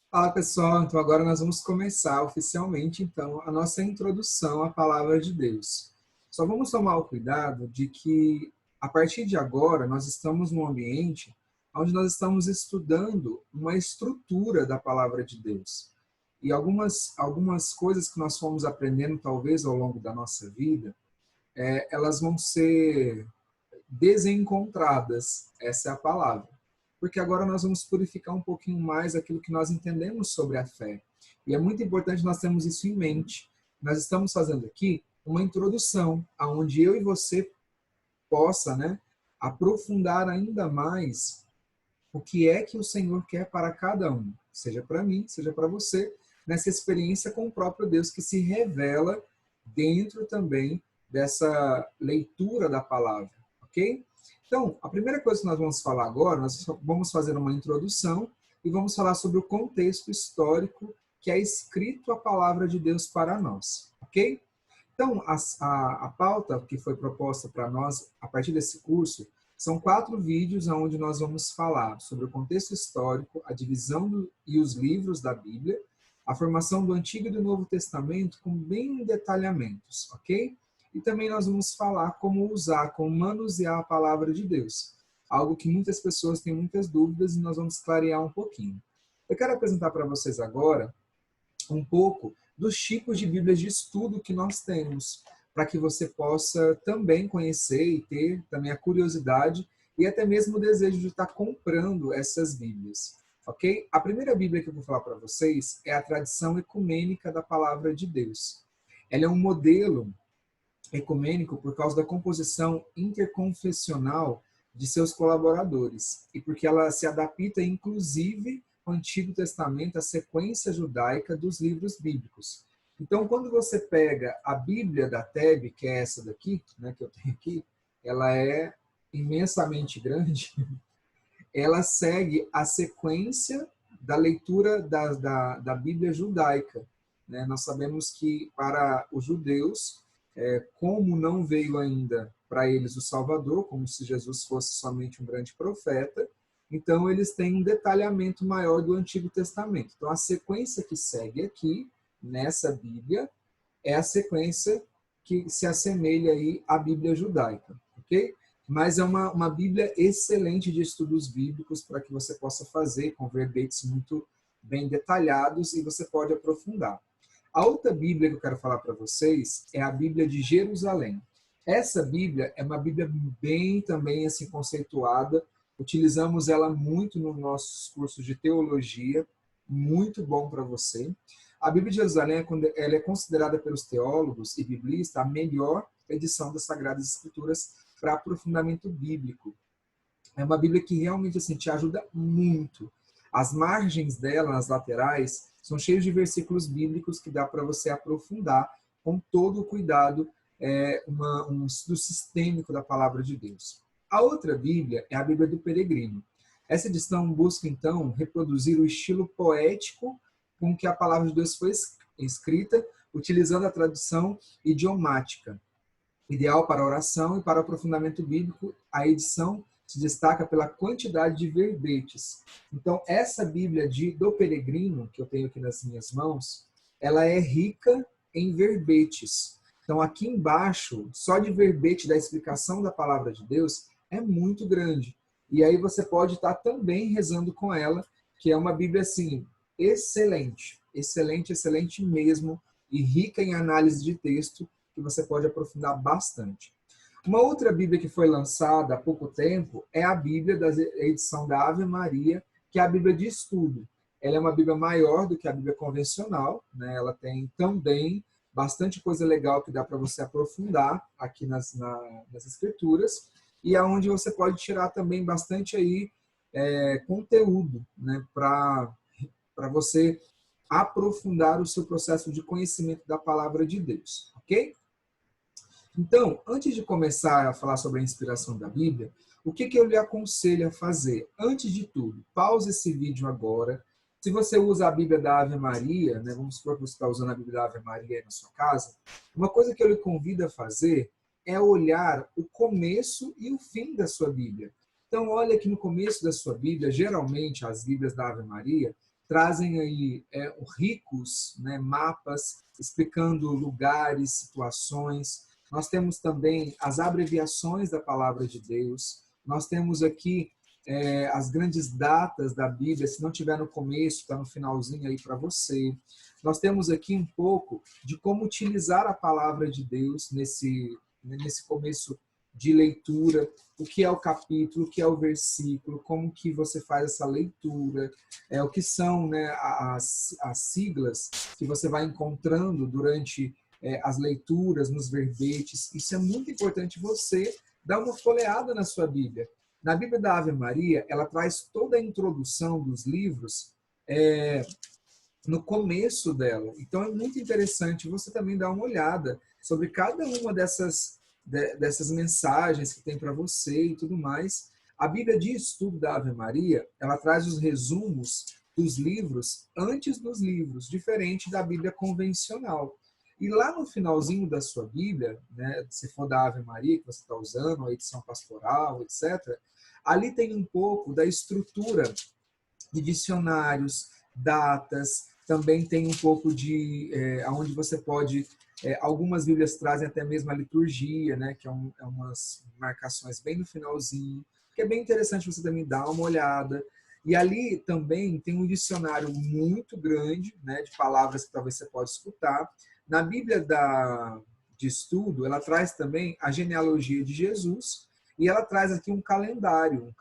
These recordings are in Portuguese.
Fala pessoal, então agora nós vamos começar oficialmente então a nossa introdução à palavra de Deus. Só vamos tomar o cuidado de que a partir de agora nós estamos num ambiente onde nós estamos estudando uma estrutura da palavra de Deus. E algumas coisas que nós fomos aprendendo talvez ao longo da nossa vida, elas vão ser desencontradas, essa é a palavra. Porque agora nós vamos purificar um pouquinho mais aquilo que nós entendemos sobre a fé. E é muito importante nós termos isso em mente. Nós estamos fazendo aqui uma introdução, aonde eu e você possa, aprofundar ainda mais o que é que o Senhor quer para cada um, seja para mim, seja para você, nessa experiência com o próprio Deus que se revela dentro também dessa leitura da palavra, ok? Então, a primeira coisa que nós vamos falar agora, nós vamos fazer uma introdução e vamos falar sobre o contexto histórico que é escrito a palavra de Deus para nós, ok? Então, a pauta que foi proposta para nós a partir desse curso são 4 vídeos onde nós vamos falar sobre o contexto histórico, a divisão e os livros da Bíblia, a formação do Antigo e do Novo Testamento com bem detalhamentos, ok? E também nós vamos falar como usar, como manusear a palavra de Deus, algo que muitas pessoas têm muitas dúvidas e nós vamos clarear um pouquinho. Eu quero apresentar para vocês agora um pouco dos tipos de Bíblias de estudo que nós temos, para que você possa também conhecer e ter também a curiosidade e até mesmo o desejo de estar comprando essas Bíblias. Ok? A primeira Bíblia que eu vou falar para vocês é a tradição ecumênica da Palavra de Deus. Ela é um modelo ecumênico por causa da composição interconfessional de seus colaboradores e porque ela se adapta, inclusive, ao Antigo Testamento, à sequência judaica dos livros bíblicos. Então, quando você pega a Bíblia da TEB, que é essa daqui, que eu tenho aqui, ela é imensamente grande, ela segue a sequência da leitura da Bíblia judaica. Nós sabemos que para os judeus, como não veio ainda para eles o Salvador, como se Jesus fosse somente um grande profeta, então eles têm um detalhamento maior do Antigo Testamento. Então a sequência que segue aqui, nessa Bíblia, é a sequência que se assemelha aí à Bíblia judaica, ok? Mas é uma Bíblia excelente de estudos bíblicos para que você possa fazer com verbetes muito bem detalhados e você pode aprofundar. A outra Bíblia que eu quero falar para vocês é a Bíblia de Jerusalém. Essa Bíblia é uma Bíblia bem também assim conceituada, utilizamos ela muito nos nossos cursos de teologia, muito bom para você. A Bíblia de Jerusalém ela é considerada pelos teólogos e biblistas a melhor edição das Sagradas Escrituras para aprofundamento bíblico. É uma Bíblia que realmente assim, te ajuda muito. As margens dela, nas laterais, são cheios de versículos bíblicos que dá para você aprofundar com todo o cuidado um estudo sistêmico da palavra de Deus. A outra Bíblia é a Bíblia do Peregrino. Essa edição busca, então, reproduzir o estilo poético com que a palavra de Deus foi escrita, utilizando a tradução idiomática. Ideal para oração e para aprofundamento bíblico, a edição se destaca pela quantidade de verbetes. Então, essa Bíblia do Peregrino, que eu tenho aqui nas minhas mãos, ela é rica em verbetes. Então, aqui embaixo, só de verbete da explicação da palavra de Deus, é muito grande. E aí você pode estar também rezando com ela, que é uma Bíblia, assim, excelente. Excelente, excelente mesmo, e rica em análise de texto, que você pode aprofundar bastante. Uma outra Bíblia que foi lançada há pouco tempo é a Bíblia da edição da Ave Maria, que é a Bíblia de estudo. Ela é uma Bíblia maior do que a Bíblia convencional, ela tem também bastante coisa legal que dá para você aprofundar aqui nas escrituras, e aonde você pode tirar também bastante aí conteúdo, para você aprofundar o seu processo de conhecimento da palavra de Deus, ok? Então, antes de começar a falar sobre a inspiração da Bíblia, o que eu lhe aconselho a fazer? Antes de tudo, pause esse vídeo agora. Se você usa a Bíblia da Ave Maria, vamos supor que você está usando a Bíblia da Ave Maria aí na sua casa, uma coisa que eu lhe convido a fazer é olhar o começo e o fim da sua Bíblia. Então, olha que no começo da sua Bíblia, geralmente as Bíblias da Ave Maria, trazem aí ricos, né, mapas explicando lugares, situações. Nós temos também as abreviações da palavra de Deus. Nós temos aqui as grandes datas da Bíblia, se não tiver no começo, está no finalzinho aí para você. Nós temos aqui um pouco de como utilizar a palavra de Deus nesse começo de leitura, o que é o capítulo, o que é o versículo, como que você faz essa leitura, o que são, né, as siglas que você vai encontrando durante as leituras, nos verbetes. Isso é muito importante você dar uma folheada na sua Bíblia. Na Bíblia da Ave Maria, ela traz toda a introdução dos livros no começo dela. Então é muito interessante você também dar uma olhada sobre cada uma dessas mensagens que tem para você e tudo mais. A Bíblia de Estudo da Ave Maria, ela traz os resumos dos livros antes dos livros, diferente da Bíblia convencional. E lá no finalzinho da sua Bíblia, né, se for da Ave Maria que você está usando, a edição pastoral, etc., ali tem um pouco da estrutura de dicionários, datas, também tem um pouco de onde você pode algumas Bíblias trazem até mesmo a liturgia, né, que é umas marcações bem no finalzinho, que é bem interessante você também dar uma olhada. E ali também tem um dicionário muito grande, né, de palavras que talvez você pode escutar. Na Bíblia de Estudo, ela traz também a genealogia de Jesus, e ela traz aqui um calendário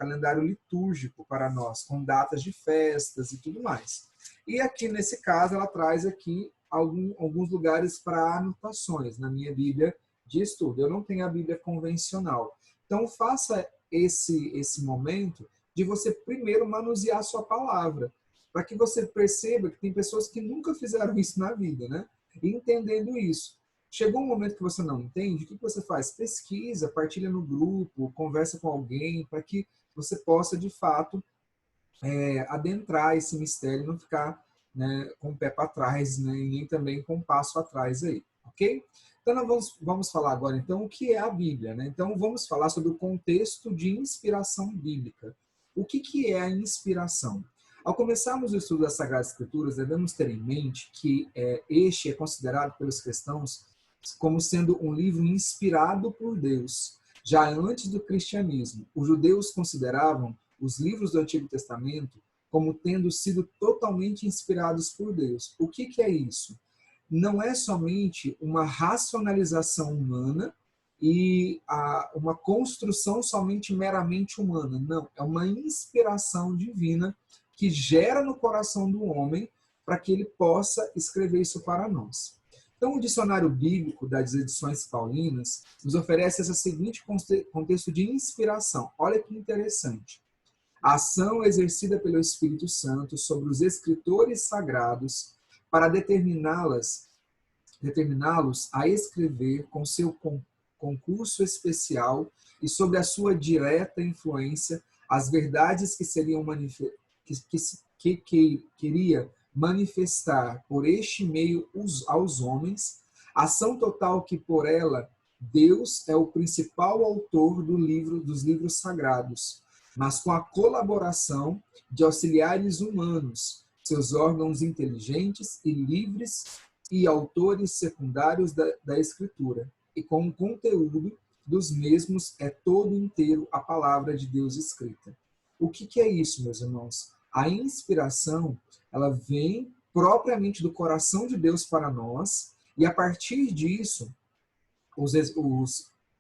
litúrgico para nós, com datas de festas e tudo mais. E aqui, nesse caso, ela traz aqui alguns lugares para anotações na minha Bíblia de Estudo. Eu não tenho a Bíblia convencional. Então, faça esse momento de você primeiro manusear a sua palavra, para que você perceba que tem pessoas que nunca fizeram isso na vida, né? E entendendo isso. Chegou um momento que você não entende, o que você faz? Pesquisa, partilha no grupo, conversa com alguém, para que você possa, de fato, adentrar esse mistério e não ficar, né, com o pé para trás, né, e nem também com o passo atrás aí, ok? Então, nós vamos falar agora, então, o que é a Bíblia, né? Então, vamos falar sobre o contexto de inspiração bíblica. O que é a inspiração? Ao começarmos o estudo das Sagradas Escrituras, devemos ter em mente que este é considerado pelos cristãos como sendo um livro inspirado por Deus. Já antes do cristianismo, os judeus consideravam os livros do Antigo Testamento como tendo sido totalmente inspirados por Deus. O que é isso? Não é somente uma racionalização humana e uma construção somente meramente humana. Não, é uma inspiração divina que gera no coração do homem para que ele possa escrever isso para nós. Então, o dicionário bíblico das edições paulinas nos oferece esse seguinte contexto de inspiração. Olha que interessante. A ação exercida pelo Espírito Santo sobre os escritores sagrados para determiná-los a escrever com seu concurso especial e sob a sua direta influência as verdades que seriam que queria manifestar por este meio aos homens, ação total que por ela Deus é o principal autor dos livros sagrados, mas com a colaboração de auxiliares humanos, seus órgãos inteligentes e livres e autores secundários da Escritura, e com o conteúdo dos mesmos é todo inteiro a palavra de Deus escrita. O que é isso, meus irmãos? A inspiração, ela vem propriamente do coração de Deus para nós, e a partir disso, os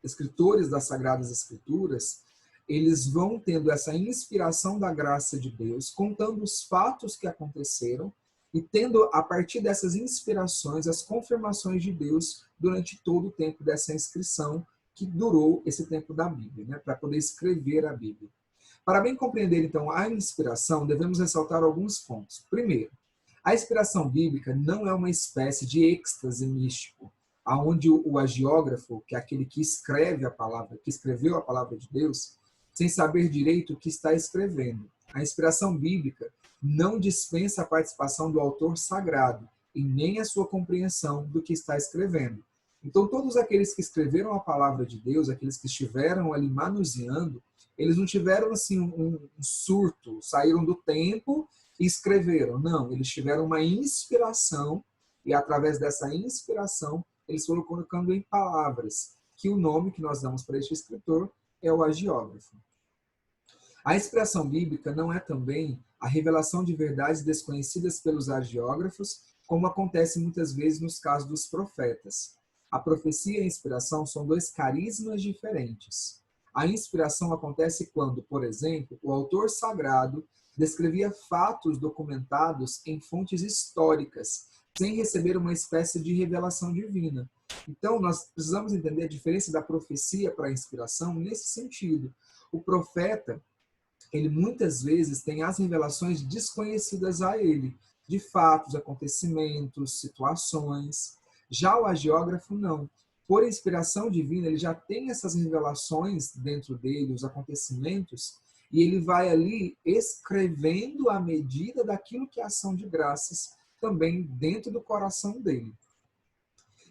escritores das Sagradas Escrituras, eles vão tendo essa inspiração da graça de Deus, contando os fatos que aconteceram e tendo, a partir dessas inspirações, as confirmações de Deus durante todo o tempo dessa inscrição, que durou esse tempo da Bíblia, né, para poder escrever a Bíblia. Para bem compreender, então, a inspiração, devemos ressaltar alguns pontos. Primeiro, a inspiração bíblica não é uma espécie de êxtase místico, onde o agiógrafo, que é aquele que escreve a palavra, que escreveu a palavra de Deus, sem saber direito o que está escrevendo. A inspiração bíblica não dispensa a participação do autor sagrado e nem a sua compreensão do que está escrevendo. Então, todos aqueles que escreveram a palavra de Deus, aqueles que estiveram ali manuseando, eles não tiveram assim um surto, saíram do tempo escreveram. Não, eles tiveram uma inspiração e através dessa inspiração eles foram colocando em palavras que o nome que nós damos para este escritor é o agiógrafo. A inspiração bíblica não é também a revelação de verdades desconhecidas pelos agiógrafos, como acontece muitas vezes nos casos dos profetas. A profecia e a inspiração são dois carismas diferentes. A inspiração acontece quando, por exemplo, o autor sagrado descrevia fatos documentados em fontes históricas, sem receber uma espécie de revelação divina. Então, nós precisamos entender a diferença da profecia para a inspiração nesse sentido. O profeta, ele muitas vezes tem as revelações desconhecidas a ele, de fatos, acontecimentos, situações. Já o agiógrafo, não. Por inspiração divina, ele já tem essas revelações dentro dele, os acontecimentos, e ele vai ali escrevendo à medida daquilo que é ação de graças também dentro do coração dele.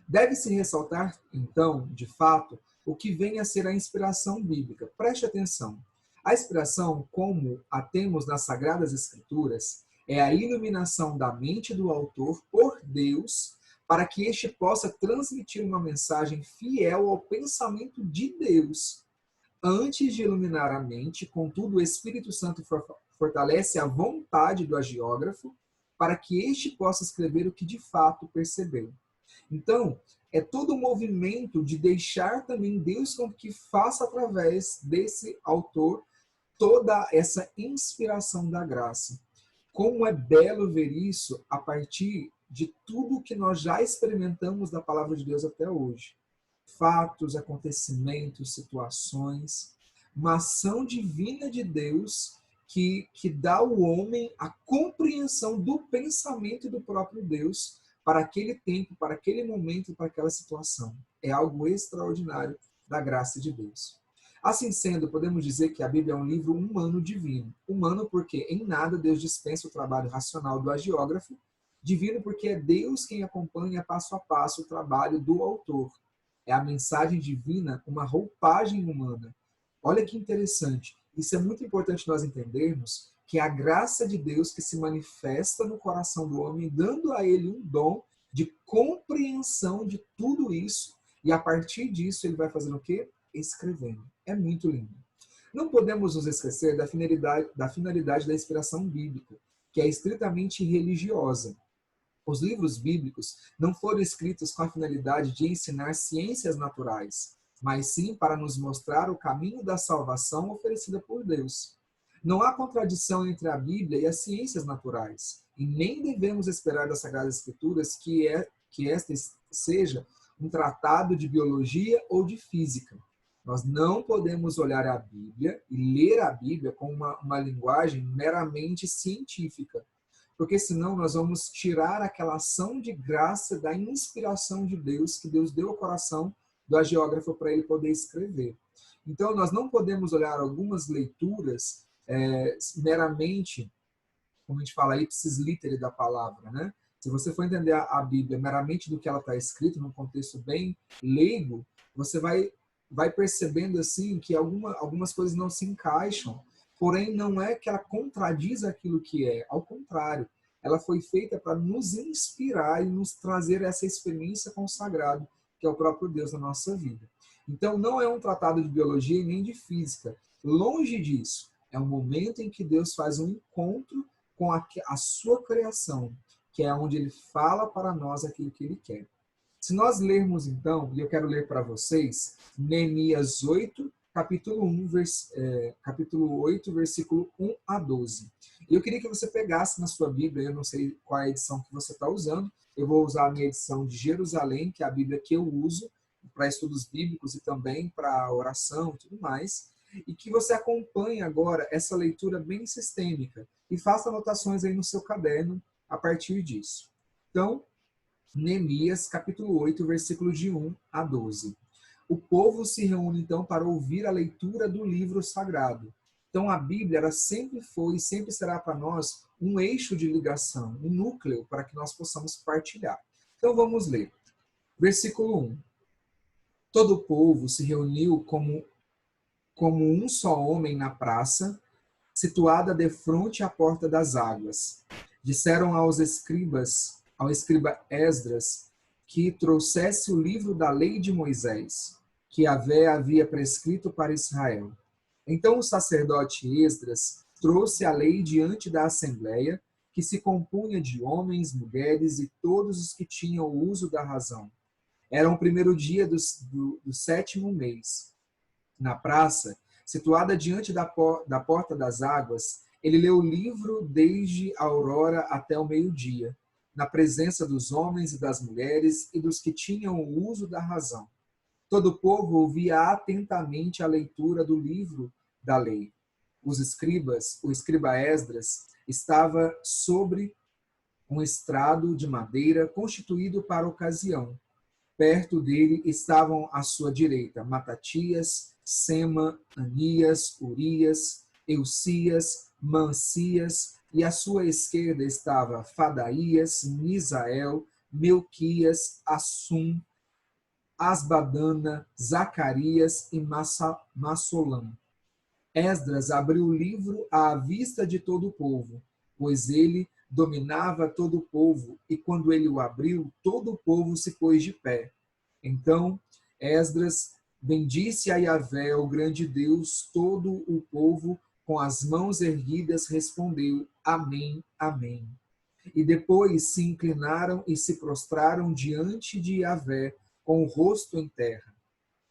Deve-se ressaltar, então, de fato, o que vem a ser a inspiração bíblica. Preste atenção. A inspiração, como a temos nas Sagradas Escrituras, é a iluminação da mente do autor por Deus para que este possa transmitir uma mensagem fiel ao pensamento de Deus. Antes de iluminar a mente, contudo, o Espírito Santo fortalece a vontade do agiógrafo para que este possa escrever o que de fato percebeu. Então, é todo um movimento de deixar também Deus com que faça através desse autor toda essa inspiração da graça. Como é belo ver isso a partir de tudo que nós já experimentamos da palavra de Deus até hoje. Fatos, acontecimentos, situações, uma ação divina de Deus que dá ao homem a compreensão do pensamento do próprio Deus para aquele tempo, para aquele momento, para aquela situação. É algo extraordinário da graça de Deus. Assim sendo, podemos dizer que a Bíblia é um livro humano divino. Humano porque em nada Deus dispensa o trabalho racional do agiógrafo, divino porque é Deus quem acompanha passo a passo o trabalho do autor. É a mensagem divina, uma roupagem humana. Olha que interessante. Isso é muito importante nós entendermos que é a graça de Deus que se manifesta no coração do homem, dando a ele um dom de compreensão de tudo isso, e a partir disso ele vai fazendo o quê? Escrevendo. É muito lindo. Não podemos nos esquecer da finalidade da inspiração bíblica, que é estritamente religiosa. Os livros bíblicos não foram escritos com a finalidade de ensinar ciências naturais, mas sim para nos mostrar o caminho da salvação oferecida por Deus. Não há contradição entre a Bíblia e as ciências naturais, e nem devemos esperar das Sagradas Escrituras que esta seja um tratado de biologia ou de física. Nós não podemos olhar a Bíblia e ler a Bíblia com uma linguagem meramente científica, porque senão nós vamos tirar aquela ação de graça da inspiração de Deus, que Deus deu ao coração do agiógrafo para ele poder escrever. Então, nós não podemos olhar algumas leituras meramente, como a gente fala, ipsis literi da palavra, né? Se você for entender a Bíblia meramente do que ela está escrito, num contexto bem leigo, você vai percebendo assim que algumas coisas não se encaixam, porém não é que ela contradiz aquilo que é, ao contrário, ela foi feita para nos inspirar e nos trazer essa experiência com o sagrado, que é o próprio Deus na nossa vida. Então não é um tratado de biologia e nem de física, longe disso. É um momento em que Deus faz um encontro com a sua criação, que é onde ele fala para nós aquilo que ele quer. Se nós lermos, então, e eu quero ler para vocês, Neemias 8, capítulo 8, versículo 1 a 12. Eu queria que você pegasse na sua Bíblia, eu não sei qual é a edição que você está usando, eu vou usar a minha edição de Jerusalém, que é a Bíblia que eu uso para estudos bíblicos e também para oração e tudo mais, e que você acompanhe agora essa leitura bem sistêmica e faça anotações aí no seu caderno a partir disso. Então, Neemias, capítulo 8, versículo de 1 a 12. O povo se reúne, então, para ouvir a leitura do livro sagrado. Então, a Bíblia ela sempre foi e sempre será para nós um eixo de ligação, um núcleo para que nós possamos partilhar. Então, vamos ler. Versículo 1. Todo o povo se reuniu como um só homem na praça, situada defronte à porta das águas. Disseram aos escribas, ao escriba Esdras, que trouxesse o livro da lei de Moisés, que Yahvé havia prescrito para Israel. Então o sacerdote Esdras trouxe a lei diante da assembleia, que se compunha de homens, mulheres e todos os que tinham o uso da razão. Era o primeiro dia do 7º mês. Na praça, situada diante da porta das águas, ele leu o livro desde a aurora até o meio-dia, na presença dos homens e das mulheres e dos que tinham o uso da razão. Todo o povo ouvia atentamente a leitura do livro da lei. Os escribas, o escriba Esdras, estava sobre um estrado de madeira constituído para a ocasião. Perto dele estavam à sua direita Matatias, Sema, Anias, Urias, Eucias, Mancias, e à sua esquerda estava Fadaías, Misael, Melquias, Assum, Asbadana, Zacarias e Massolam. Esdras abriu o livro à vista de todo o povo, pois ele dominava todo o povo, e quando ele o abriu, todo o povo se pôs de pé. Então Esdras bendisse a Yahvé, o grande Deus. Todo o povo, com as mãos erguidas, respondeu: Amém, Amém. E depois se inclinaram e se prostraram diante de Yahvé, com o rosto em terra.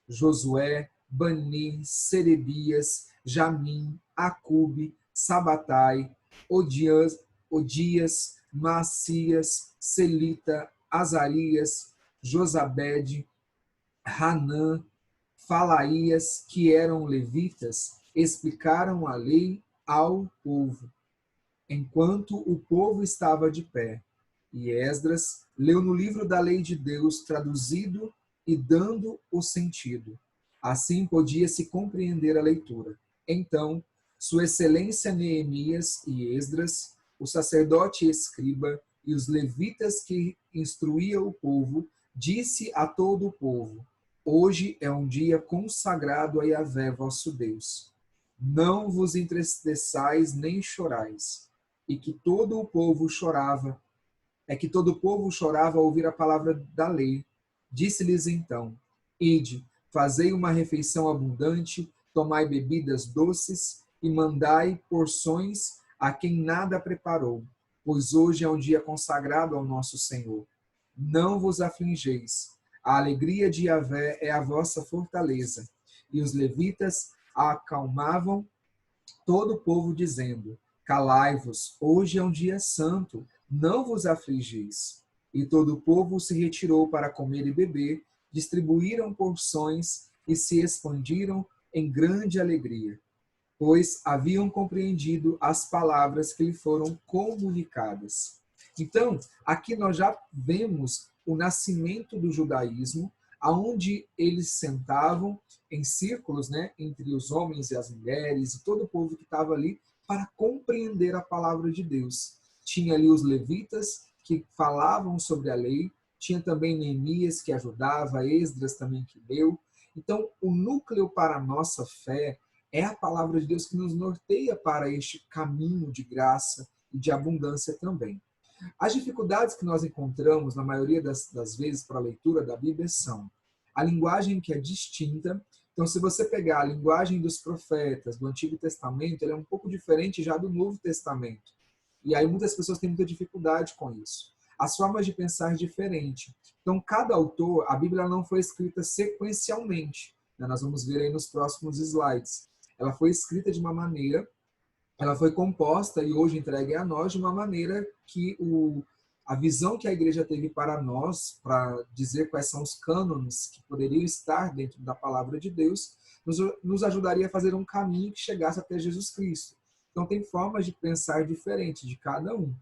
Josué, Bani, Serebias, Jamim, Acube, Sabatai, Odias, Macias, Selita, Azarias, Josabede, Hanã, Falaías, que eram levitas, explicaram a lei ao povo, enquanto o povo estava de pé. E Esdras leu no livro da lei de Deus, traduzido e dando o sentido. Assim podia-se compreender a leitura. Então, Sua Excelência Neemias e Esdras, o sacerdote e escriba, e os levitas que instruíam o povo, disse a todo o povo: Hoje é um dia consagrado a Yahvé, vosso Deus. Não vos entristeçais nem chorais. E que todo o povo chorava, ao ouvir a palavra da lei. Disse-lhes então: Ide, fazei uma refeição abundante, tomai bebidas doces e mandai porções a quem nada preparou, pois hoje é um dia consagrado ao nosso Senhor. Não vos afligeis. A alegria de Yahvé é a vossa fortaleza. E os levitas acalmavam todo o povo, dizendo: Calai-vos, hoje é um dia santo, não vos afligis. E todo o povo se retirou para comer e beber, distribuíram porções e se expandiram em grande alegria, pois haviam compreendido as palavras que lhe foram comunicadas. Então, aqui nós já vemos o nascimento do judaísmo, aonde eles sentavam em círculos, né, entre os homens e as mulheres e todo o povo que estava ali para compreender a palavra de Deus. Tinha ali os levitas que falavam sobre a lei, tinha também Neemias que ajudava, Esdras também que leu. Então, o núcleo para a nossa fé é a palavra de Deus que nos norteia para este caminho de graça e de abundância também. As dificuldades que nós encontramos, na maioria das vezes, para a leitura da Bíblia são a linguagem que é distinta. Então, se você pegar a linguagem dos profetas do Antigo Testamento, ela é um pouco diferente já do Novo Testamento. E aí muitas pessoas têm muita dificuldade com isso. As formas de pensar diferentes. Então, cada autor, a Bíblia não foi escrita sequencialmente, né? Nós vamos ver aí nos próximos slides. Ela foi escrita de uma maneira, ela foi composta e hoje entregue a nós de uma maneira que a visão que a igreja teve para nós, para dizer quais são os cânones que poderiam estar dentro da palavra de Deus, nos ajudaria a fazer um caminho que chegasse até Jesus Cristo. Então, tem formas de pensar diferentes de cada um.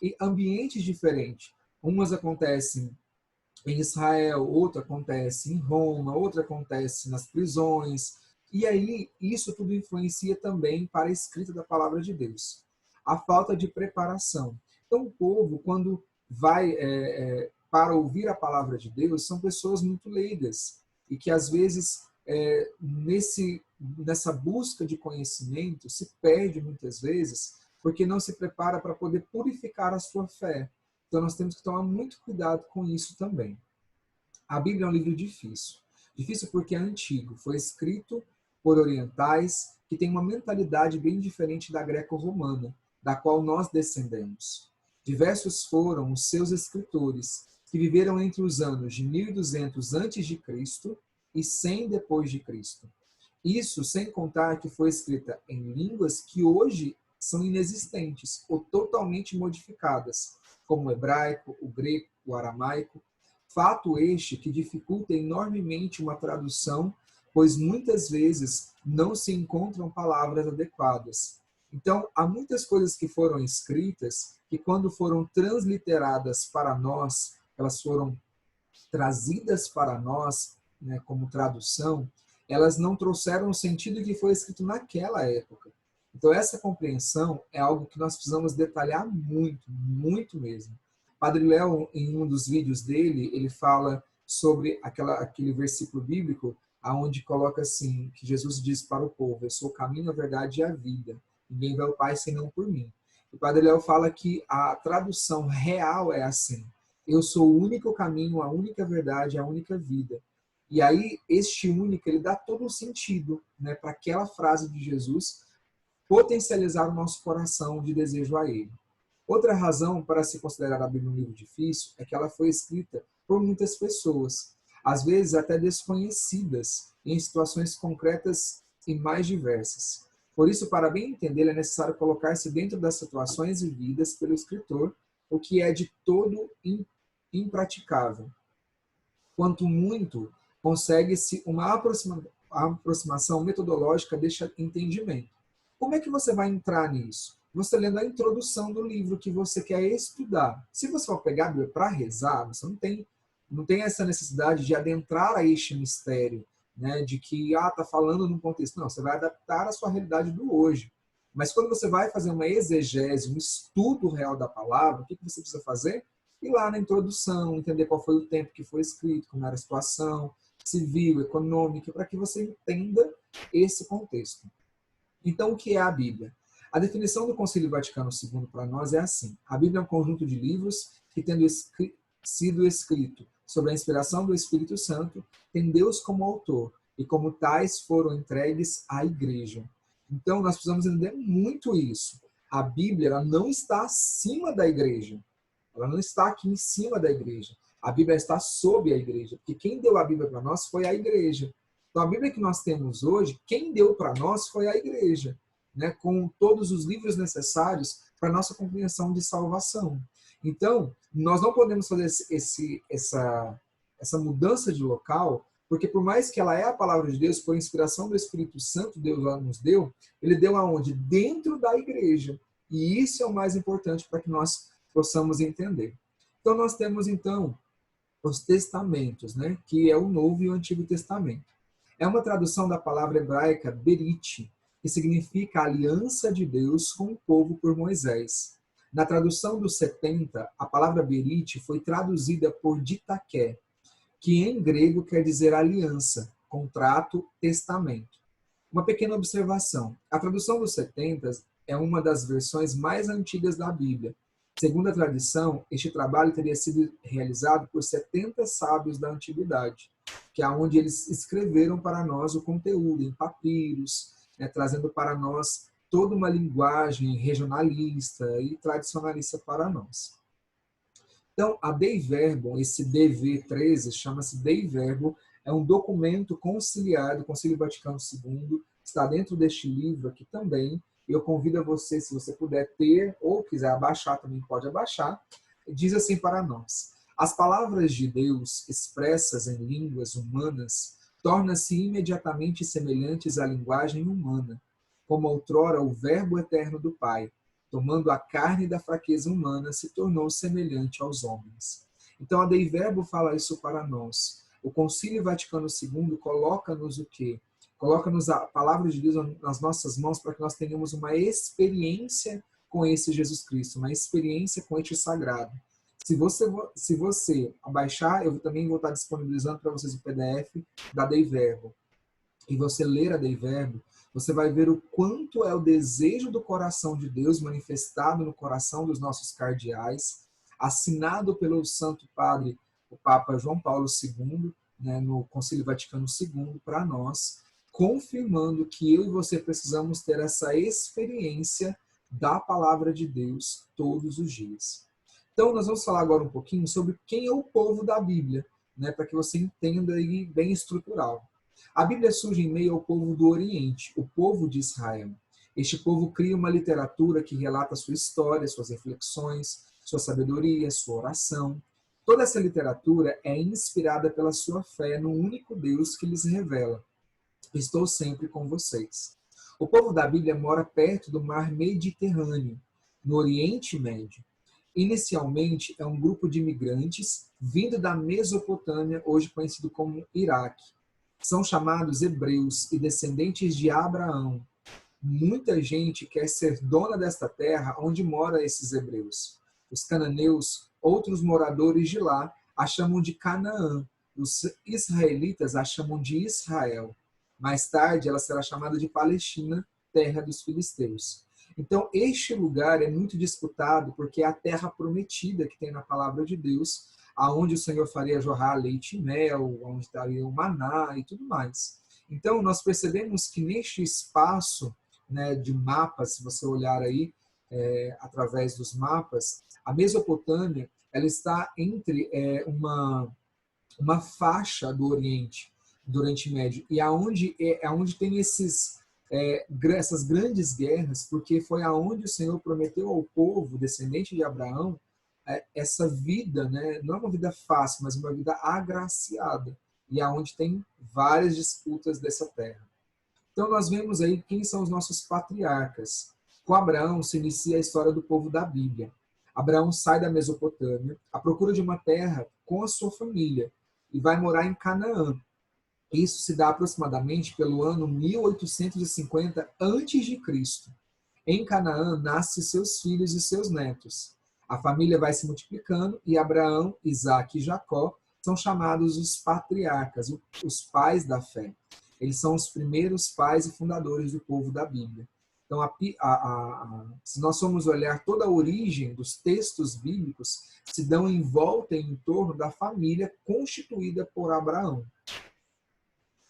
E ambientes diferentes. Umas acontecem em Israel, outra acontece em Roma, outra acontece nas prisões. E aí, isso tudo influencia também para a escrita da palavra de Deus. A falta de preparação. Então, o povo, quando vai para ouvir a palavra de Deus, são pessoas muito leigas. E que, às vezes, nesse nessa busca de conhecimento, se perde muitas vezes, porque não se prepara para poder purificar a sua fé. Então nós temos que tomar muito cuidado com isso também. A Bíblia é um livro difícil. Difícil porque é antigo, foi escrito por orientais que têm uma mentalidade bem diferente da greco-romana, da qual nós descendemos. Diversos foram os seus escritores, que viveram entre os anos de 1200 a.C. e 100 depois de Cristo. Isso sem contar que foi escrita em línguas que hoje são inexistentes ou totalmente modificadas, como o hebraico, o grego, o aramaico. Fato este que dificulta enormemente uma tradução, pois muitas vezes não se encontram palavras adequadas. Então, há muitas coisas que foram escritas que, quando foram transliteradas para nós, elas foram trazidas para nós, né, como tradução, elas não trouxeram o sentido que foi escrito naquela época. Então, essa compreensão é algo que nós precisamos detalhar muito, muito mesmo. Padre Léo, em um dos vídeos dele, ele fala sobre aquele versículo bíblico aonde coloca assim, que Jesus diz para o povo: eu sou o caminho, a verdade e a vida. Ninguém vai ao Pai senão por mim. E o Padre Léo fala que a tradução real é assim: eu sou o único caminho, a única verdade, a única vida. E aí, este único, ele dá todo o sentido, né, para aquela frase de Jesus potencializar o nosso coração de desejo a ele. Outra razão para se considerar a Bíblia um livro difícil é que ela foi escrita por muitas pessoas, às vezes até desconhecidas, em situações concretas e mais diversas. Por isso, para bem entender, é necessário colocar-se dentro das situações vividas pelo escritor, o que é de todo impraticável. Quanto muito, consegue-se uma aproximação metodológica deste entendimento. Como é que você vai entrar nisso? Você lendo a introdução do livro que você quer estudar. Se você for pegar a Bíblia para rezar, você não tem essa necessidade de adentrar a este mistério, né, de que está falando num contexto. Não, você vai adaptar a sua realidade do hoje. Mas quando você vai fazer uma exegese, um estudo real da palavra, o que você precisa fazer? Ir lá na introdução, entender qual foi o tempo que foi escrito, como era a situação civil, econômica, para que você entenda esse contexto. Então, o que é a Bíblia? A definição do Concílio Vaticano II para nós é assim: a Bíblia é um conjunto de livros que, tendo sido escrito sob a inspiração do Espírito Santo, tem Deus como autor e, como tais, foram entregues à Igreja. Então, nós precisamos entender muito isso. A Bíblia, ela não está acima da Igreja. Ela não está aqui em cima da Igreja. A Bíblia está sob a Igreja, porque quem deu a Bíblia para nós foi a Igreja. Então, a Bíblia que nós temos hoje, quem deu para nós foi a Igreja, né, com todos os livros necessários para a nossa compreensão de salvação. Então, nós não podemos fazer essa mudança de local, porque por mais que ela é a palavra de Deus, por inspiração do Espírito Santo, Deus nos deu, ele deu aonde? Dentro da Igreja. E isso é o mais importante para que nós possamos entender. Então, nós temos, então, os testamentos, né, que é o Novo e o Antigo Testamento. É uma tradução da palavra hebraica berit, que significa a aliança de Deus com o povo por Moisés. Na tradução dos 70, a palavra berit foi traduzida por ditaké, que em grego quer dizer aliança, contrato, testamento. Uma pequena observação: a tradução dos 70 é uma das versões mais antigas da Bíblia. Segundo a tradição, este trabalho teria sido realizado por 70 sábios da antiguidade, que é onde eles escreveram para nós o conteúdo em papiros, né, trazendo para nós toda uma linguagem regionalista e tradicionalista para nós. Então, a Dei Verbum, esse DV13, chama-se Dei Verbum, é um documento conciliar do Concílio Vaticano II, está dentro deste livro aqui também. Eu convido a você, se você puder ter ou quiser abaixar, também pode abaixar. Diz assim para nós: as palavras de Deus expressas em línguas humanas tornam-se imediatamente semelhantes à linguagem humana, como outrora o Verbo eterno do Pai, tomando a carne da fraqueza humana, se tornou semelhante aos homens. Então, a Dei Verbo fala isso para nós. O Concílio Vaticano II coloca-nos o quê? Coloca-nos a palavra de Deus nas nossas mãos para que nós tenhamos uma experiência com esse Jesus Cristo, uma experiência com este sagrado. Se você abaixar, eu também vou estar disponibilizando para vocês o PDF da Dei Verbo. e você ler a Dei Verbo, você vai ver o quanto é o desejo do coração de Deus manifestado no coração dos nossos cardeais, assinado pelo Santo Padre, o Papa João Paulo II, né, no Concílio Vaticano II, para nós, confirmando que eu e você precisamos ter essa experiência da palavra de Deus todos os dias. Então, nós vamos falar agora um pouquinho sobre quem é o povo da Bíblia, né, para que você entenda aí bem estrutural. A Bíblia surge em meio ao povo do Oriente, o povo de Israel. Este povo cria uma literatura que relata sua história, suas reflexões, sua sabedoria, sua oração. Toda essa literatura é inspirada pela sua fé no único Deus que lhes revela: estou sempre com vocês. O povo da Bíblia mora perto do mar Mediterrâneo, no Oriente Médio. Inicialmente, é um grupo de imigrantes vindo da Mesopotâmia, hoje conhecido como Iraque. São chamados hebreus e descendentes de Abraão. Muita gente quer ser dona desta terra onde moram esses hebreus. Os cananeus, outros moradores de lá, a chamam de Canaã. Os israelitas a chamam de Israel. Mais tarde, ela será chamada de Palestina, terra dos filisteus. Então, este lugar é muito disputado porque é a terra prometida que tem na palavra de Deus, aonde o Senhor faria jorrar leite e mel, onde estaria o maná e tudo mais. Então, nós percebemos que neste espaço, né, de mapas, se você olhar aí, através dos mapas, a Mesopotâmia ela está entre uma faixa do Oriente Médio, e aonde tem essas grandes guerras, porque foi aonde o Senhor prometeu ao povo, descendente de Abraão, essa vida, né? Não é uma vida fácil, mas uma vida agraciada, e aonde tem várias disputas dessa terra. Então nós vemos aí quem são os nossos patriarcas. Com Abraão se inicia a história do povo da Bíblia. Abraão sai da Mesopotâmia à procura de uma terra com a sua família e vai morar em Canaã. Isso se dá aproximadamente pelo ano 1850 a.C. Em Canaã nascem seus filhos e seus netos. A família vai se multiplicando e Abraão, Isaque e Jacó são chamados os patriarcas, os pais da fé. Eles são os primeiros pais e fundadores do povo da Bíblia. Então, se nós formos olhar toda a origem dos textos bíblicos, se dão em volta e em torno da família constituída por Abraão.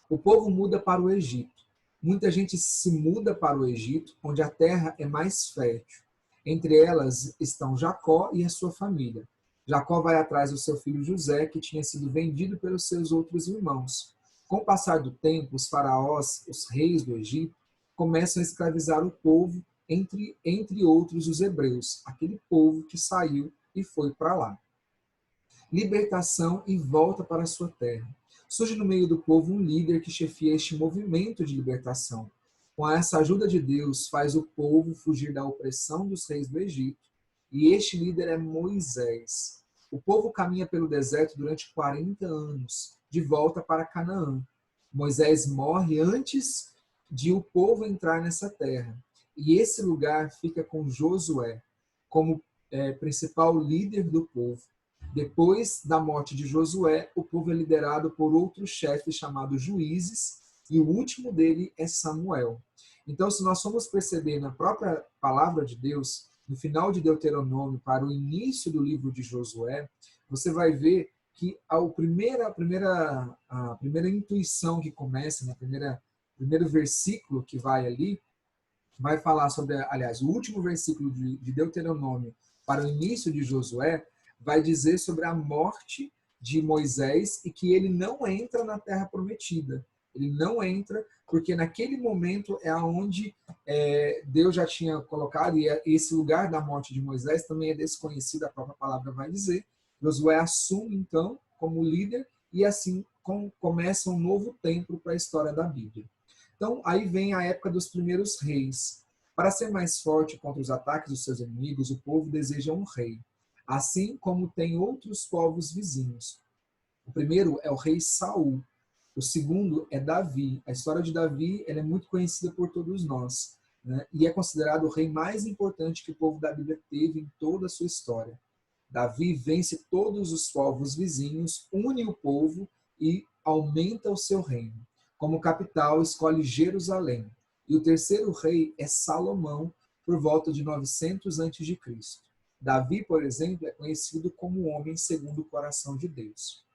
O povo muda para o Egito. Muita gente se muda para o Egito, onde a terra é mais fértil. Entre elas estão Jacó e a sua família. Jacó vai atrás do seu filho José, que tinha sido vendido pelos seus outros irmãos. Com o passar do tempo, os faraós, os reis do Egito, começam a escravizar o povo, entre outros os hebreus, aquele povo que saiu e foi para lá. Libertação e volta para a sua terra. Surge no meio do povo um líder que chefia este movimento de libertação. Com essa ajuda de Deus, faz o povo fugir da opressão dos reis do Egito, e este líder é Moisés. O povo caminha pelo deserto durante 40 anos, de volta para Canaã. Moisés morre antes de o povo entrar nessa terra, e esse lugar fica com Josué, como principal líder do povo. Depois da morte de Josué, o povo é liderado por outro chefe chamado Juízes, e o último dele é Samuel. Então, se nós formos perceber na própria palavra de Deus, no final de Deuteronômio, para o início do livro de Josué, você vai ver que a primeira intuição que começa, no primeiro versículo que vai ali, vai falar sobre, aliás, o último versículo de Deuteronômio para o início de Josué, vai dizer sobre a morte de Moisés e que ele não entra na terra prometida. Ele não entra porque naquele momento é onde Deus já tinha colocado, e esse lugar da morte de Moisés também é desconhecido, a própria palavra vai dizer. Josué assume, então, como líder, e assim começa um novo tempo para a história da Bíblia. Então, aí vem a época dos primeiros reis. Para ser mais forte contra os ataques dos seus inimigos, o povo deseja um rei, assim como tem outros povos vizinhos. O primeiro é o rei Saul. O segundo é Davi. A história de Davi ela é muito conhecida por todos nós, né? E é considerado o rei mais importante que o povo da Bíblia teve em toda a sua história. Davi vence todos os povos vizinhos, une o povo e aumenta o seu reino. Como capital, escolhe Jerusalém. E o terceiro rei é Salomão, por volta de 900 a.C. Davi, por exemplo, é conhecido como o homem segundo o coração de Deus.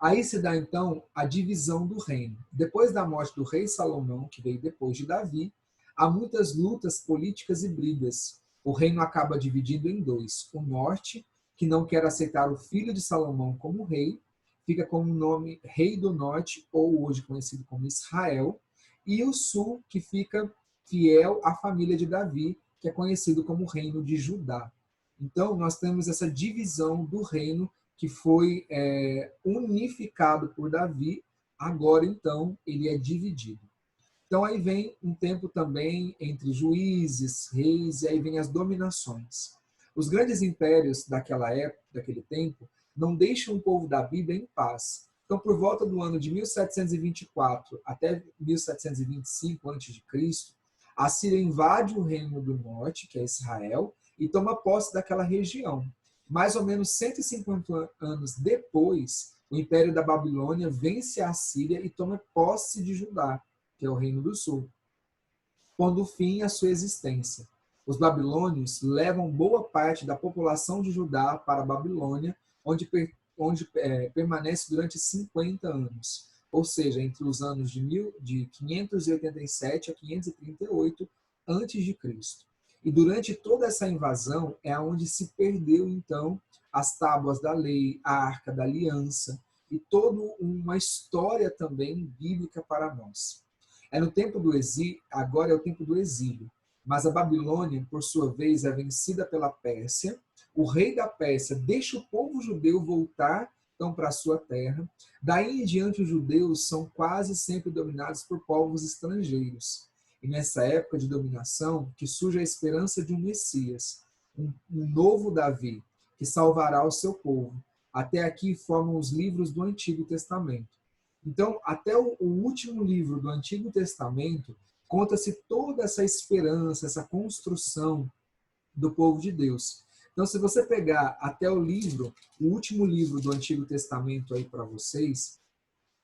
Aí se dá, então, a divisão do reino. Depois da morte do rei Salomão, que veio depois de Davi, há muitas lutas políticas e brigas. O reino acaba dividido em dois. O norte, que não quer aceitar o filho de Salomão como rei, fica com o nome Rei do Norte, ou hoje conhecido como Israel, e o sul, que fica fiel à família de Davi, que é conhecido como Reino de Judá. Então, nós temos essa divisão do reino que foi unificado por Davi, agora, então, ele é dividido. Então, aí vem um tempo também entre juízes, reis, e aí vem as dominações. Os grandes impérios daquela época, daquele tempo, não deixam o povo da Bíblia em paz. Então, por volta do ano de 1724 até 1725 a.C., a Síria invade o reino do norte, que é Israel, e toma posse daquela região. Mais ou menos 150 anos depois, o Império da Babilônia vence a Síria e toma posse de Judá, que é o Reino do Sul, pondo fim à sua existência. Os babilônios levam boa parte da população de Judá para a Babilônia, onde permanece durante 50 anos, ou seja, entre os anos de 587 a 538 a.C. E durante toda essa invasão é onde se perdeu, então, as tábuas da lei, a arca da aliança e toda uma história também bíblica para nós. É no tempo do exílio, agora é o tempo do exílio, mas a Babilônia, por sua vez, é vencida pela Pérsia. O rei da Pérsia deixa o povo judeu voltar então para a sua terra. Daí em diante, os judeus são quase sempre dominados por povos estrangeiros. E nessa época de dominação que surge a esperança de um Messias, um novo Davi, que salvará o seu povo. Até aqui formam os livros do Antigo Testamento. Então, até o último livro do Antigo Testamento, conta-se toda essa esperança, essa construção do povo de Deus. Então, se você pegar até o último livro do Antigo Testamento aí para vocês,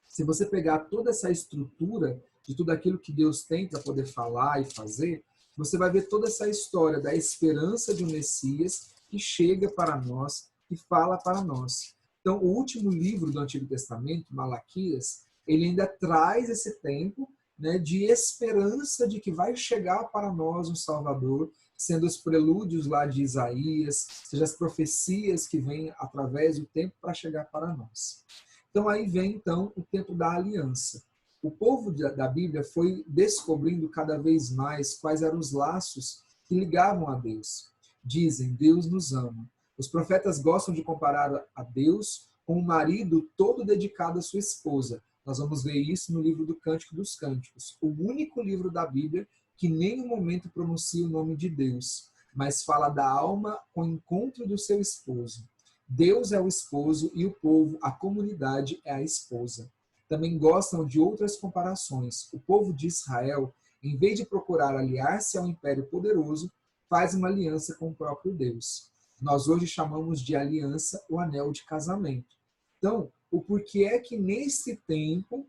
se você pegar toda essa estrutura de tudo aquilo que Deus tem para poder falar e fazer, você vai ver toda essa história da esperança de um Messias que chega para nós e fala para nós. Então, o último livro do Antigo Testamento, Malaquias, ele ainda traz esse tempo, né, de esperança de que vai chegar para nós um Salvador, sendo os prelúdios lá de Isaías, seja as profecias que vêm através do tempo para chegar para nós. Então aí vem então o tempo da aliança. O povo da Bíblia foi descobrindo cada vez mais quais eram os laços que ligavam a Deus. Dizem, Deus nos ama. Os profetas gostam de comparar a Deus com um marido todo dedicado à sua esposa. Nós vamos ver isso no livro do Cântico dos Cânticos, o único livro da Bíblia que em nenhum momento pronuncia o nome de Deus, mas fala da alma com o encontro do seu esposo. Deus é o esposo e o povo, a comunidade, é a esposa. Também gostam de outras comparações. O povo de Israel, em vez de procurar aliar-se ao império poderoso, faz uma aliança com o próprio Deus. Nós hoje chamamos de aliança o anel de casamento. Então, o porquê é que nesse tempo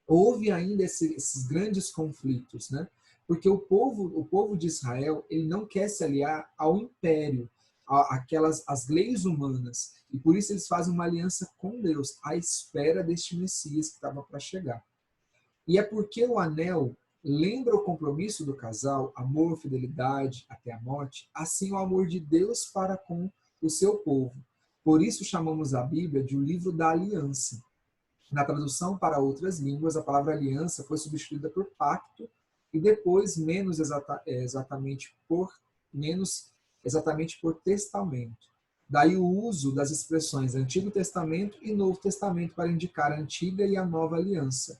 houve ainda esses grandes conflitos, né? Porque o povo de Israel, ele não quer se aliar ao império, as leis humanas, e por isso eles fazem uma aliança com Deus, à espera deste Messias que estava para chegar. E é porque o anel lembra o compromisso do casal, amor, fidelidade até a morte, assim o amor de Deus para com o seu povo. Por isso chamamos a Bíblia de o livro da aliança. Na tradução para outras línguas, a palavra aliança foi substituída por pacto e depois menos exatamente por testamento. Daí o uso das expressões Antigo Testamento e Novo Testamento para indicar a antiga e a nova aliança.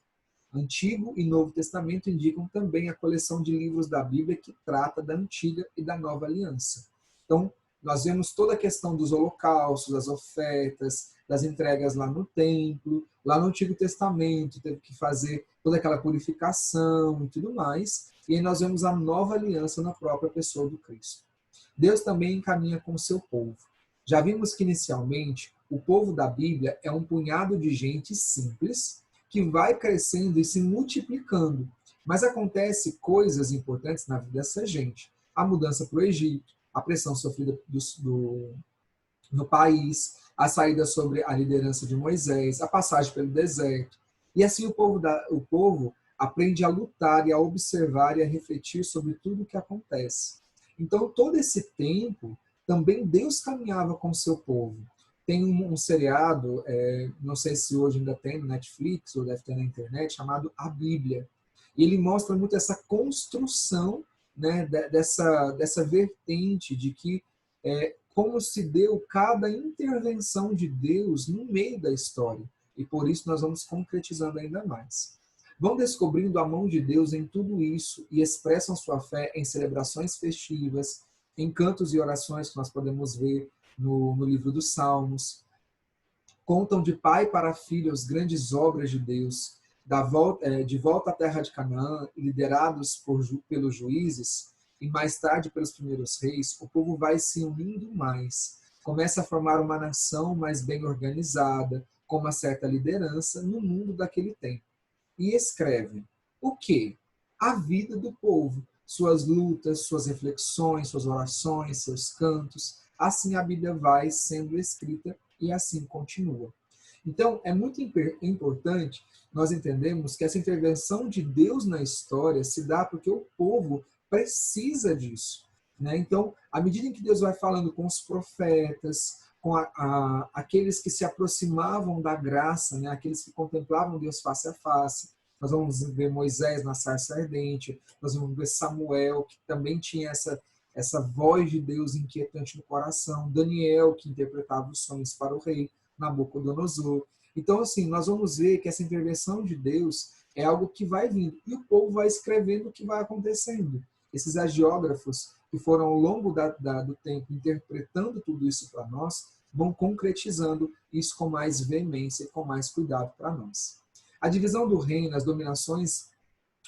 Antigo e Novo Testamento indicam também a coleção de livros da Bíblia que trata da antiga e da nova aliança. Então, nós vemos toda a questão dos holocaustos, das ofertas, das entregas lá no templo, lá no Antigo Testamento, teve que fazer toda aquela purificação e tudo mais. E aí nós vemos a nova aliança na própria pessoa do Cristo. Deus também encaminha com o seu povo. Já vimos que inicialmente o povo da Bíblia é um punhado de gente simples, que vai crescendo e se multiplicando. Mas acontece coisas importantes na vida dessa gente. A mudança para o Egito, a pressão sofrida no país, a saída sobre a liderança de Moisés, a passagem pelo deserto. E assim o povo aprende a lutar e a observar e a refletir sobre tudo o que acontece. Então, todo esse tempo, também Deus caminhava com o seu povo. Tem um seriado, não sei se hoje ainda tem no Netflix ou deve ter na internet, chamado A Bíblia. E ele mostra muito essa construção, né, dessa vertente de que como se deu cada intervenção de Deus no meio da história. E por isso nós vamos concretizando ainda mais. Vão descobrindo a mão de Deus em tudo isso e expressam sua fé em celebrações festivas, em cantos e orações que nós podemos ver no livro dos Salmos. Contam de pai para filho as grandes obras de Deus, de volta à terra de Canaã, liderados pelos juízes, e mais tarde pelos primeiros reis, o povo vai se unindo mais. Começa a formar uma nação mais bem organizada, com uma certa liderança no mundo daquele tempo. E escreve o quê? A vida do povo, suas lutas, suas reflexões, suas orações, seus cantos. Assim a Bíblia vai sendo escrita e assim continua. Então, é muito importante nós entendermos que essa intervenção de Deus na história se dá porque o povo precisa disso. Né? Então, à medida em que Deus vai falando com os profetas, com aqueles que se aproximavam da graça, né? Aqueles que contemplavam Deus face a face, nós vamos ver Moisés na sarça ardente, nós vamos ver Samuel, que também tinha essa voz de Deus inquietante no coração, Daniel, que interpretava os sonhos para o rei, Nabucodonosor. Então, assim, nós vamos ver que essa intervenção de Deus é algo que vai vindo, e o povo vai escrevendo o que vai acontecendo. Esses agiógrafos que foram ao longo do tempo interpretando tudo isso para nós, vão concretizando isso com mais veemência e com mais cuidado para nós. A divisão do reino, as dominações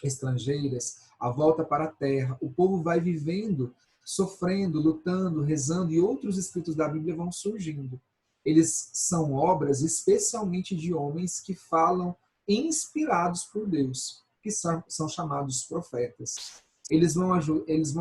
estrangeiras, a volta para a terra, o povo vai vivendo, sofrendo, lutando, rezando, e outros escritos da Bíblia vão surgindo. Eles são obras especialmente de homens que falam inspirados por Deus, que são chamados profetas. Eles vão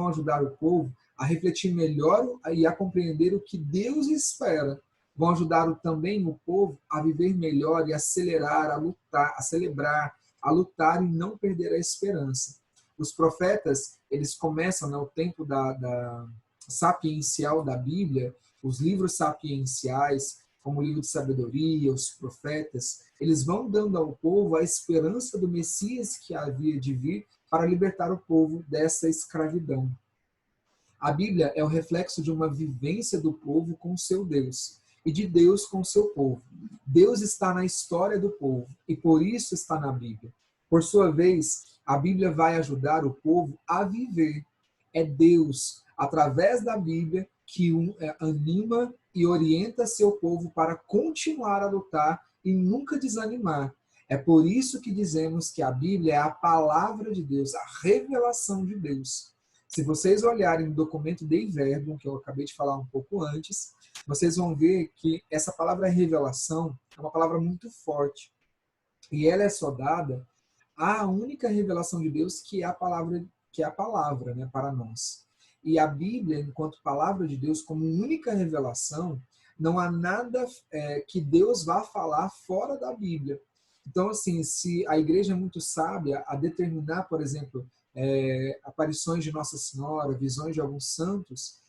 ajudar o povo a refletir melhor e a compreender o que Deus espera. Vão ajudar também o povo a viver melhor e acelerar, a lutar, a celebrar, a lutar e não perder a esperança. Os profetas, eles começam no tempo da sapiencial da Bíblia, os livros sapienciais, como o livro de sabedoria, os profetas, eles vão dando ao povo a esperança do Messias que havia de vir para libertar o povo dessa escravidão. A Bíblia é o reflexo de uma vivência do povo com seu Deus e de Deus com seu povo. Deus está na história do povo e por isso está na Bíblia. Por sua vez, a Bíblia vai ajudar o povo a viver. É Deus, através da Bíblia, que anima e orienta seu povo para continuar a lutar e nunca desanimar. É por isso que dizemos que a Bíblia é a palavra de Deus, a revelação de Deus. Se vocês olharem no documento Dei Verbum, que eu acabei de falar um pouco antes, vocês vão ver que essa palavra revelação é uma palavra muito forte. E ela é só dada à única revelação de Deus, que é a palavra, né, para nós. E a Bíblia, enquanto palavra de Deus, como única revelação, não há nada que Deus vá falar fora da Bíblia. Então, assim, se a igreja é muito sábia a determinar, por exemplo, aparições de Nossa Senhora, visões de alguns santos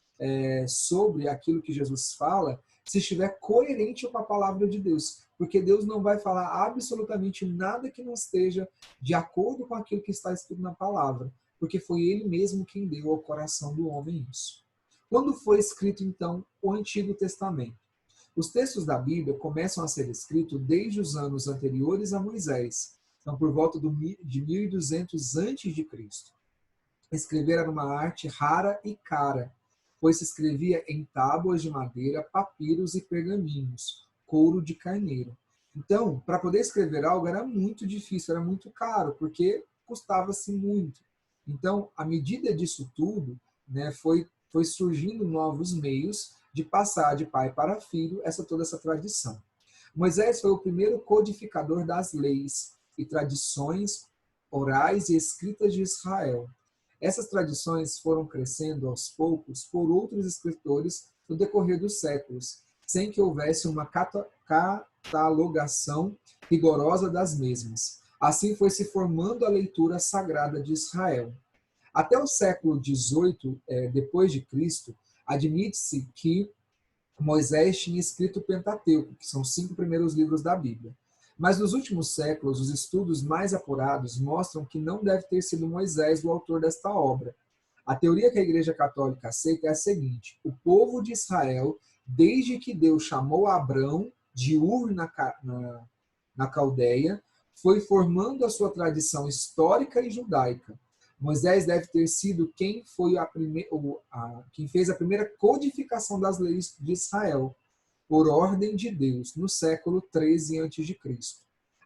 sobre aquilo que Jesus fala, se estiver coerente com a palavra de Deus. Porque Deus não vai falar absolutamente nada que não esteja de acordo com aquilo que está escrito na palavra. Porque foi Ele mesmo quem deu ao coração do homem isso. Quando foi escrito, então, o Antigo Testamento? Os textos da Bíblia começam a ser escritos desde os anos anteriores a Moisés, então por volta de 1200 a.C. Escrever era uma arte rara e cara, pois se escrevia em tábuas de madeira, papiros e pergaminhos, couro de carneiro. Então, para poder escrever algo era muito difícil, era muito caro, porque custava-se muito. Então, à medida disso tudo, né, foi surgindo novos meios de passar de pai para filho toda essa tradição. Moisés foi o primeiro codificador das leis. e tradições orais e escritas de Israel. Essas tradições foram crescendo aos poucos por outros escritores no decorrer dos séculos, sem que houvesse uma catalogação rigorosa das mesmas. Assim foi se formando a leitura sagrada de Israel. Até o século XVIII, depois de Cristo, admite-se que Moisés tinha escrito o Pentateuco, que são os 5 primeiros livros da Bíblia. Mas nos últimos séculos, os estudos mais apurados mostram que não deve ter sido Moisés o autor desta obra. A teoria que a Igreja Católica aceita é a seguinte: o povo de Israel, desde que Deus chamou Abrão de Ur na Caldeia, foi formando a sua tradição histórica e judaica. Moisés deve ter sido quem fez a primeira codificação das leis de Israel, por ordem de Deus, no século 13 a.C.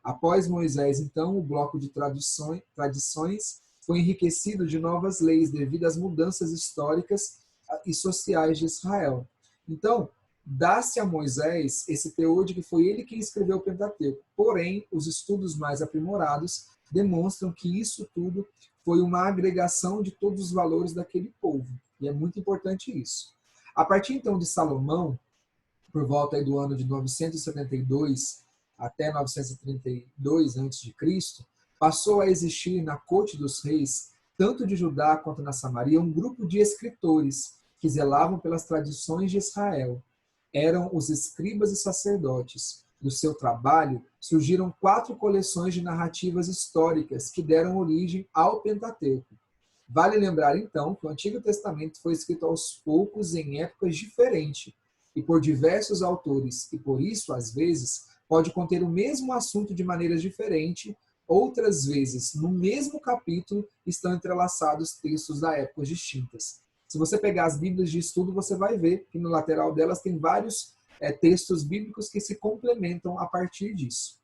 Após Moisés, então, o bloco de tradições foi enriquecido de novas leis devido às mudanças históricas e sociais de Israel. Então, dá-se a Moisés esse teor de que foi ele quem escreveu o Pentateuco. Porém, os estudos mais aprimorados demonstram que isso tudo foi uma agregação de todos os valores daquele povo. E é muito importante isso. A partir, então, de Salomão, por volta aí do ano de 972 até 932 a.C., passou a existir na corte dos reis, tanto de Judá quanto na Samaria, um grupo de escritores que zelavam pelas tradições de Israel. Eram os escribas e sacerdotes. Do seu trabalho, surgiram 4 coleções de narrativas históricas que deram origem ao Pentateuco. Vale lembrar, então, que o Antigo Testamento foi escrito aos poucos em épocas diferentes e por diversos autores, e por isso, às vezes, pode conter o mesmo assunto de maneiras diferentes. Outras vezes, no mesmo capítulo, estão entrelaçados textos da épocas distintas. Se você pegar as Bíblias de estudo, você vai ver que no lateral delas tem vários textos bíblicos que se complementam a partir disso.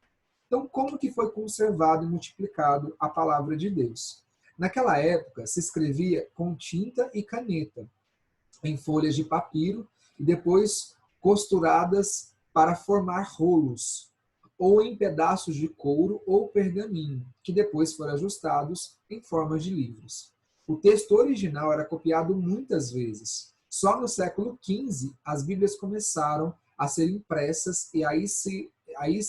Então, como que foi conservado e multiplicado a palavra de Deus? Naquela época, se escrevia com tinta e caneta, em folhas de papiro, e depois costuradas para formar rolos, ou em pedaços de couro ou pergaminho, que depois foram ajustados em forma de livros. O texto original era copiado muitas vezes. Só no século XV, as Bíblias começaram a ser impressas e aí se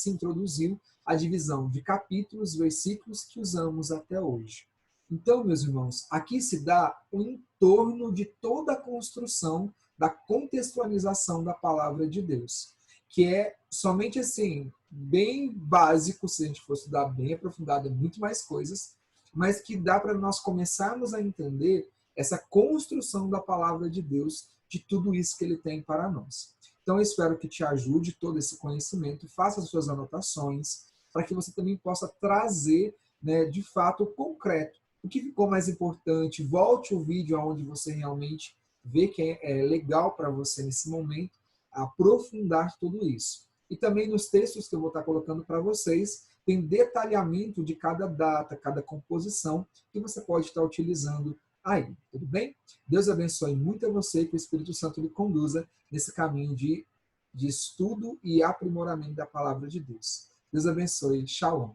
introduziu a divisão de capítulos, versículos que usamos até hoje. Então, meus irmãos, aqui se dá o entorno de toda a construção da contextualização da palavra de Deus, que é somente assim, bem básico, se a gente for estudar bem aprofundado, é muito mais coisas, mas que dá para nós começarmos a entender essa construção da palavra de Deus, de tudo isso que ele tem para nós. Então, eu espero que te ajude todo esse conhecimento, faça as suas anotações, para que você também possa trazer, né, de fato, o concreto. O que ficou mais importante, volte o vídeo onde você realmente vê que é legal para você nesse momento, aprofundar tudo isso. E também nos textos que eu vou estar colocando para vocês, tem detalhamento de cada data, cada composição que você pode estar utilizando aí, tudo bem? Deus abençoe muito a você, que o Espírito Santo lhe conduza nesse caminho de estudo e aprimoramento da palavra de Deus. Deus abençoe. Shalom.